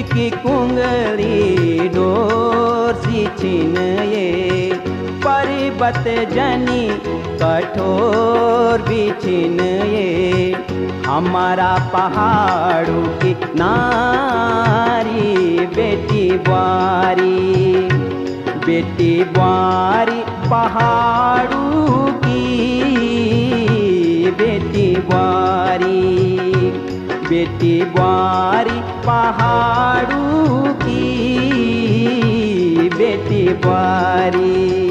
की कुंगली डोर सी छीन ये, पर्वत जनी कठोर भी छीन ये। हमारा पहाड़ों की नारी बेटी बारी, बेटी बारी पहाड़ों की बेटी बारी, बेटी बारी पहाड़ों की बेटी बारी।